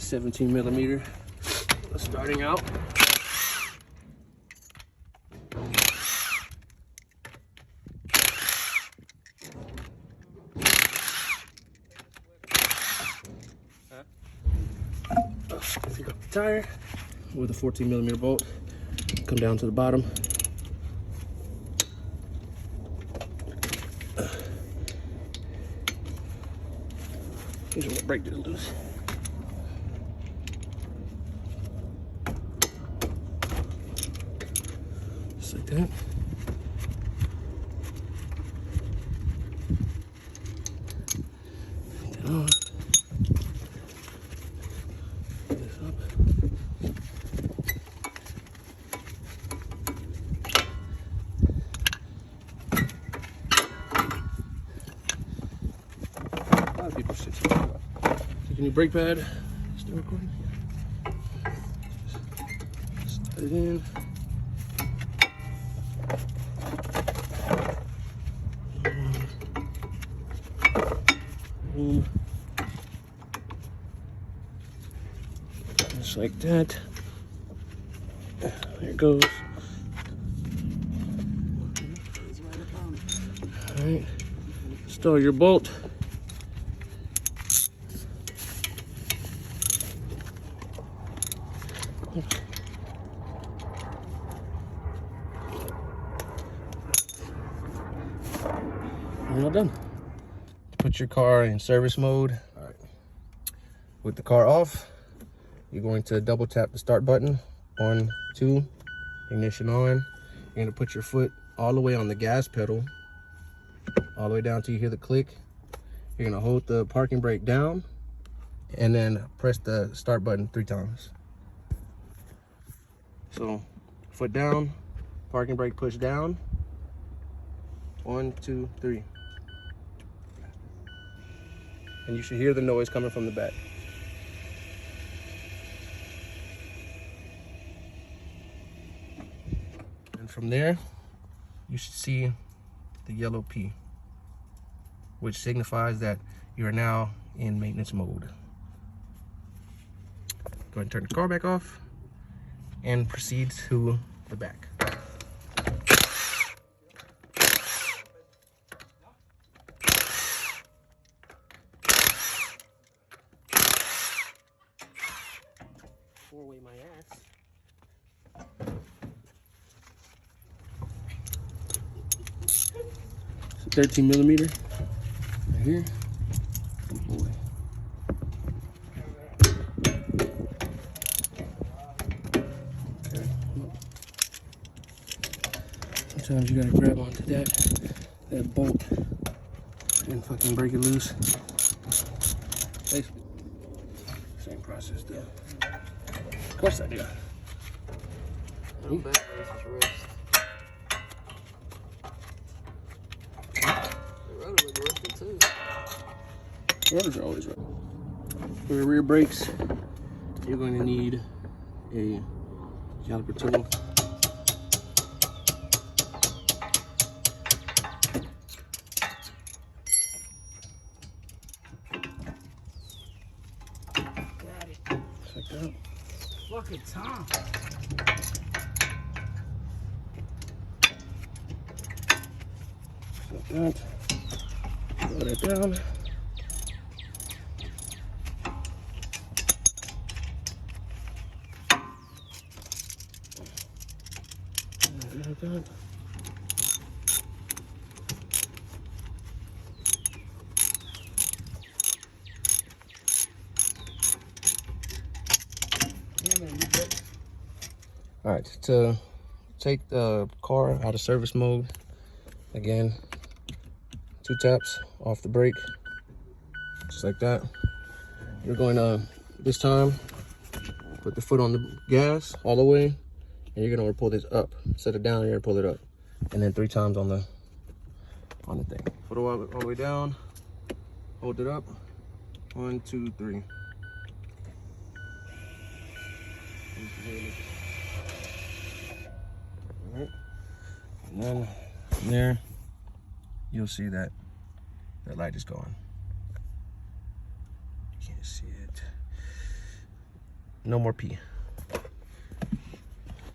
a 17 millimeter. Starting out. Pick up the tire with a 14 millimeter bolt. Come down to the bottom. Just want to break this loose. Just like that. Get on. This up. A lot of people should take it off. Taking your brake pad. Still recording? Slide it in. Boom. Just like that. There it goes. All right. Install your bolt. You're all done. Put your car in service mode. All right. With the car off, you're going to double tap the start button. 1, 2, ignition on. You're going to put your foot all the way on the gas pedal, all the way down till you hear the click. You're going to hold the parking brake down and then press the start button 3 times. So, foot down, parking brake push down. 1, 2, 3. And you should hear the noise coming from the back. And from there, you should see the yellow P, which signifies that you are now in maintenance mode. Go ahead and turn the car back off and proceed to the back. Four-way my ass. It's a 13 millimeter right here. Oh boy. Okay. Sometimes you gotta grab onto that bolt and fucking break it loose. Basically, same process though. Of course I do. No back versus wrist. The rotor look rusty too. Rotors are always right. For your rear brakes, you're going to need a caliper tool. Got it. Check that out. Fucking Tom. Like that. Throw that down. Like that. All right, to take the car out of service mode, again, 2 taps off the brake, just like that. You're going to, this time, put the foot on the gas all the way, and you're gonna pull this up. Set it down, you're gonna pull it up. And then 3 times on the thing. Foot all the way down, hold it up. 1, 2, 3. All right. And then from there, you'll see that light is going. You can't see it. No more pee.